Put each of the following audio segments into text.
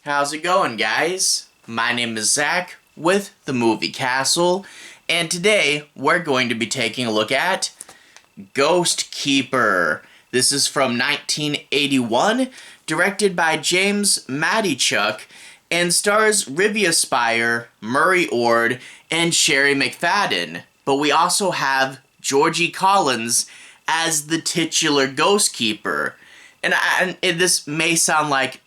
How's it going, guys? My name is Zach with the Movie Castle, and today we're going to be taking a look at Ghostkeeper. This is from 1981, directed by James Makichuk, and stars Riva Spier, Murray Ord, and Sheri McFadden. But we also have Georgie Collins as the titular Ghostkeeper. And this may sound like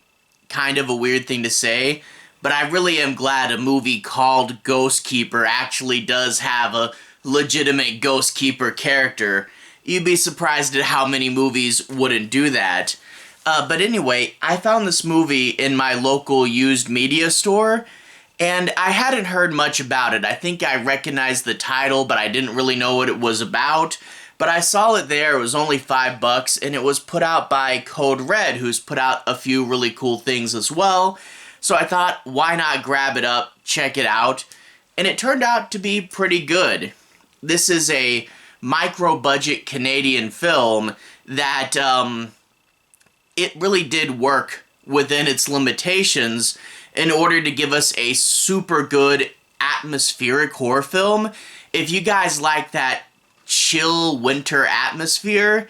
kind of a weird thing to say, but I really am glad a movie called Ghostkeeper actually does have a legitimate Ghostkeeper character. You'd be surprised at how many movies wouldn't do that. But anyway, I found this movie in my local used media store, and I hadn't heard much about it. I think I recognized the title, but I didn't really know what it was about. But I saw it there, it was only $5, and it was put out by Code Red, who's put out a few really cool things as well. So I thought, why not grab it up, check it out, and it turned out to be pretty good. This is a micro-budget Canadian film that, it really did work within its limitations in order to give us a super good atmospheric horror film. If you guys like that chill winter atmosphere,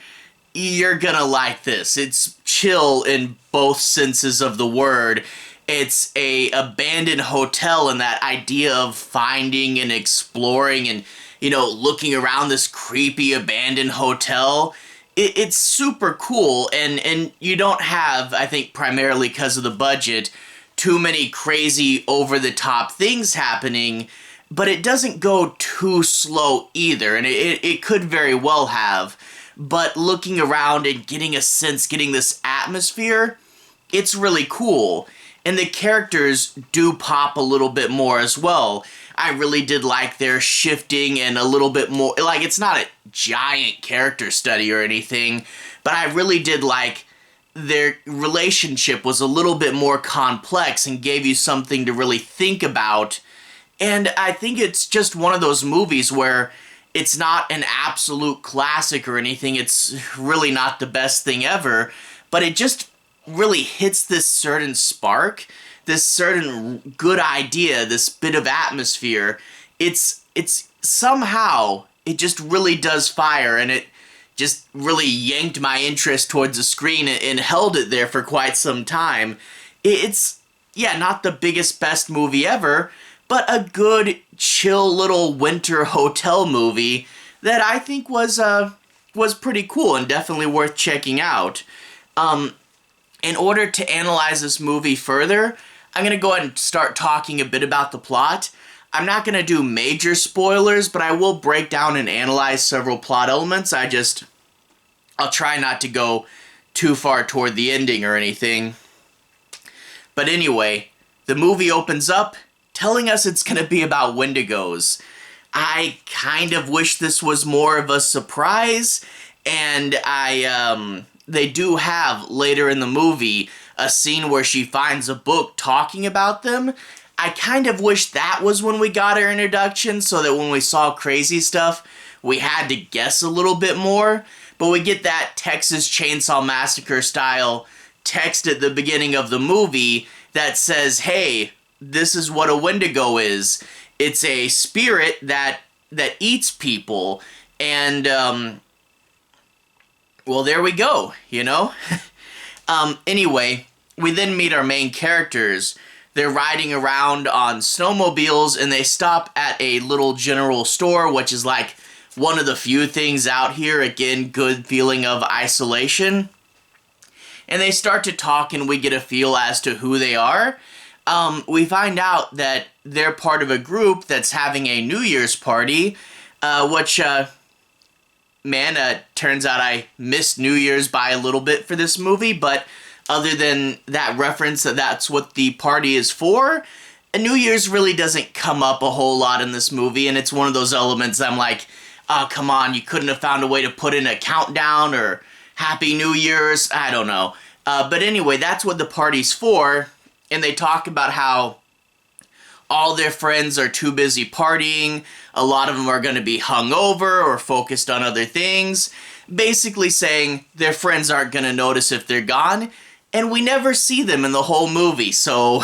you're gonna like this. It's chill in both senses of the word. It's a abandoned hotel, and that idea of finding and exploring and, looking around this creepy abandoned hotel. It's super cool, and you don't have, I think primarily because of the budget, too many crazy over-the-top things happening, but it doesn't go too slow either, and it could very well have. But looking around and getting a sense, getting this atmosphere, it's really cool. And the characters do pop a little bit more as well. I really did like their shifting and a little bit more, like, it's not a giant character study or anything, but I really did like their relationship was a little bit more complex and gave you something to really think about. And I think it's just one of those movies where it's not an absolute classic or anything. It's really not the best thing ever, but it just really hits this certain spark, this certain good idea, this bit of atmosphere. It's somehow, it just really does fire, and it just really yanked my interest towards the screen and held it there for quite some time. It's, yeah, not the biggest, best movie ever, but a good, chill little winter hotel movie that I think was pretty cool and definitely worth checking out. In order to analyze this movie further, I'm going to go ahead and start talking a bit about the plot. I'm not going to do major spoilers, but I will break down and analyze several plot elements. I'll try not to go too far toward the ending or anything. But anyway, the movie opens up telling us it's going to be about Wendigos. I kind of wish this was more of a surprise, and they do have, later in the movie, a scene where she finds a book talking about them. I kind of wish that was when we got our introduction, so that when we saw crazy stuff, we had to guess a little bit more. But we get that Texas Chainsaw Massacre style text at the beginning of the movie that says, hey, this is what a Wendigo is. It's a spirit that eats people, and well, there we go, Anyway, we then meet our main characters. They're riding around on snowmobiles, and they stop at a little general store, which is like one of the few things out here. Again, good feeling of isolation. And they start to talk, and we get a feel as to who they are. We find out that they're part of a group that's having a New Year's party, which, turns out I missed New Year's by a little bit for this movie, but other than that reference that that's what the party is for, New Year's really doesn't come up a whole lot in this movie, and it's one of those elements I'm like, oh, come on, you couldn't have found a way to put in a countdown or Happy New Year's, I don't know. But anyway, that's what the party's for, and they talk about how all their friends are too busy partying, a lot of them are going to be hungover or focused on other things, basically saying their friends aren't going to notice if they're gone, and we never see them in the whole movie, so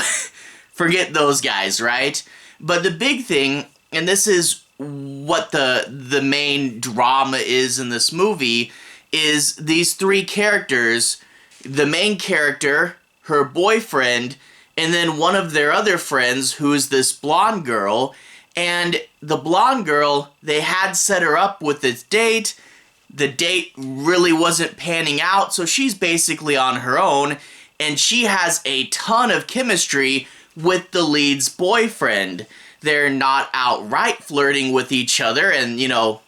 forget those guys, right? But the big thing, and this is what the main drama is in this movie, is these three characters, the main character, her boyfriend, and then one of their other friends who's this blonde girl. And the blonde girl, they had set her up with this date. The date really wasn't panning out, so she's basically on her own, and she has a ton of chemistry with the lead's boyfriend. They're not outright flirting with each other, and, you know,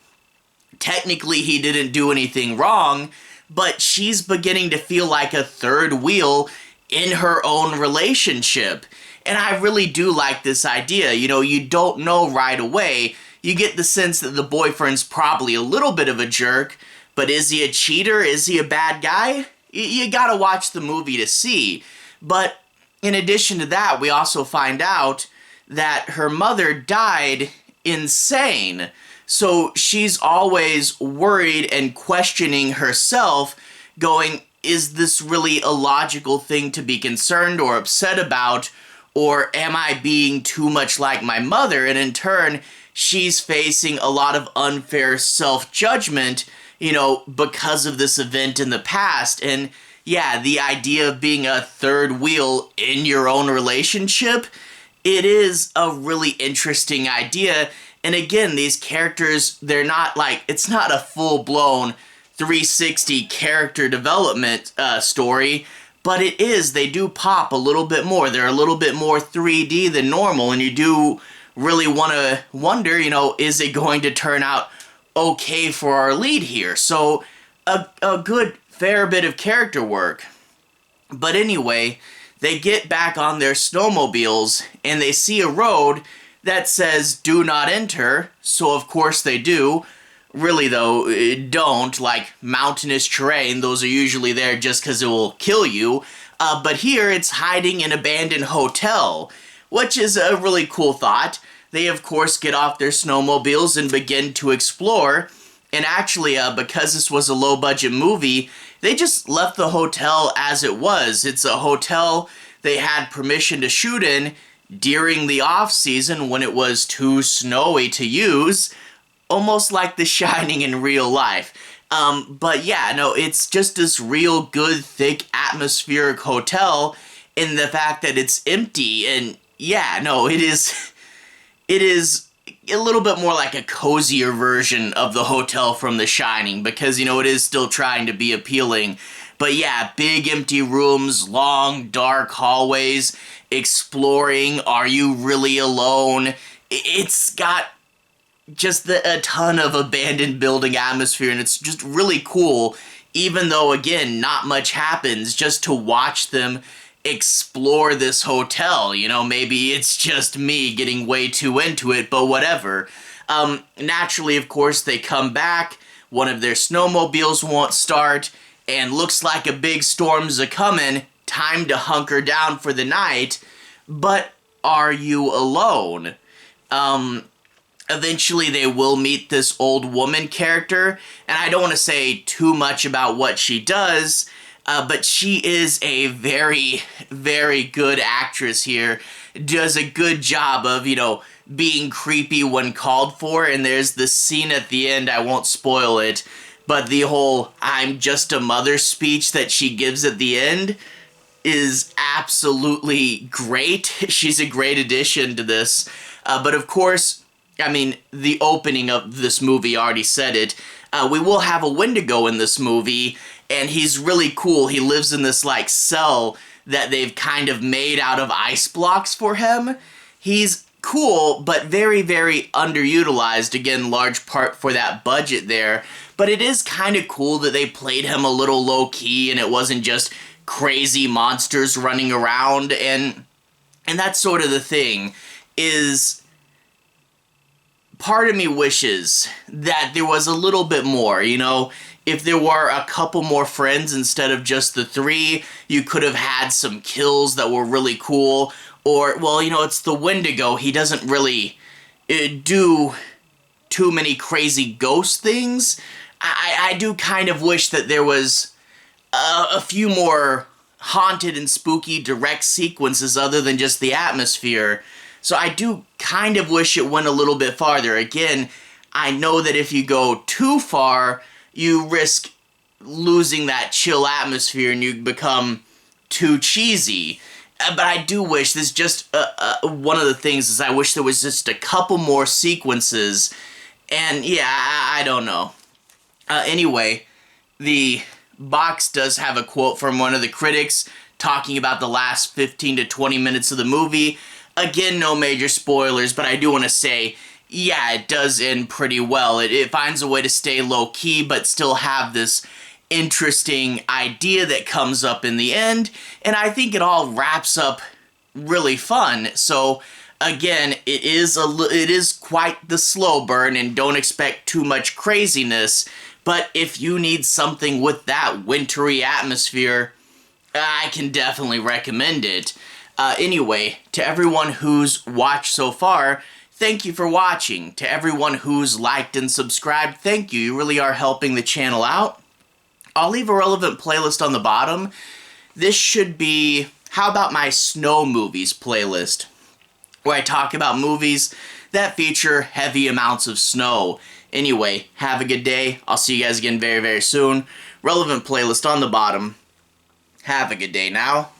technically he didn't do anything wrong, but she's beginning to feel like a third wheel in her own relationship. And I really do like this idea. You know, you don't know right away. You get the sense that the boyfriend's probably a little bit of a jerk, but is he a cheater? Is he a bad guy? You gotta watch the movie to see. But in addition to that, we also find out that her mother died insane. So she's always worried and questioning herself, going, is this really a logical thing to be concerned or upset about? Or am I being too much like my mother? And in turn, she's facing a lot of unfair self-judgment, you know, because of this event in the past. And yeah, the idea of being a third wheel in your own relationship, it is a really interesting idea. And again, these characters, they're not like, it's not a full-blown 360 character development story, but it is, they do pop a little bit more. They're a little bit more 3D than normal, and you do really want to wonder, you know, is it going to turn out okay for our lead here? So, a good fair bit of character work. But anyway, they get back on their snowmobiles, and they see a road that says, do not enter, so of course they do. Really though, don't, like mountainous terrain, those are usually there just because it will kill you. But here it's hiding an abandoned hotel, which is a really cool thought. They of course get off their snowmobiles and begin to explore. And actually, because this was a low budget movie, they just left the hotel as it was. It's a hotel they had permission to shoot in during the off season when it was too snowy to use. Almost like The Shining in real life. But yeah, no, it's just this real good, thick, atmospheric hotel in the fact that it's empty. And yeah, no, it is a little bit more like a cozier version of the hotel from The Shining because, you know, it is still trying to be appealing. But yeah, big empty rooms, long, dark hallways, exploring, are you really alone? It's got just a ton of abandoned building atmosphere, and it's just really cool, even though, again, not much happens, just to watch them explore this hotel. You know, maybe it's just me getting way too into it, but whatever. Naturally, of course, they come back, one of their snowmobiles won't start, and looks like a big storm's a-coming, time to hunker down for the night, but are you alone? Eventually they will meet this old woman character, and I don't want to say too much about what she does, but she is a very, very good actress here. Does a good job of, you know, being creepy when called for, and there's this scene at the end, I won't spoil it, but the whole I'm just a mother speech that she gives at the end is absolutely great. She's a great addition to this. But of course, I mean, the opening of this movie already said it. We will have a Wendigo in this movie, and he's really cool. He lives in this, like, cell that they've kind of made out of ice blocks for him. He's cool, but very, very underutilized. Again, large part for that budget there. But it is kind of cool that they played him a little low-key, and it wasn't just crazy monsters running around. And that's sort of the thing, is part of me wishes that there was a little bit more, you know? If there were a couple more friends instead of just the three, you could have had some kills that were really cool. Or, well, you know, it's the Wendigo. He doesn't really do too many crazy ghost things. I do kind of wish that there was a few more haunted and spooky direct sequences other than just the atmosphere. So I do kind of wish it went a little bit farther. Again, I know that if you go too far, you risk losing that chill atmosphere and you become too cheesy. But I do wish, this just one of the things is I wish there was just a couple more sequences. And yeah, I don't know. Anyway, the box does have a quote from one of the critics talking about the last 15 to 20 minutes of the movie. Again, no major spoilers, but I do want to say, yeah, it does end pretty well. It finds a way to stay low-key, but still have this interesting idea that comes up in the end, and I think it all wraps up really fun. So, again, it is quite the slow burn, and don't expect too much craziness, but if you need something with that wintry atmosphere, I can definitely recommend it. Anyway, to everyone who's watched so far, thank you for watching. To everyone who's liked and subscribed, thank you. You really are helping the channel out. I'll leave a relevant playlist on the bottom. This should be, how about my snow movies playlist, where I talk about movies that feature heavy amounts of snow. Anyway, have a good day. I'll see you guys again very, very soon. Relevant playlist on the bottom. Have a good day now.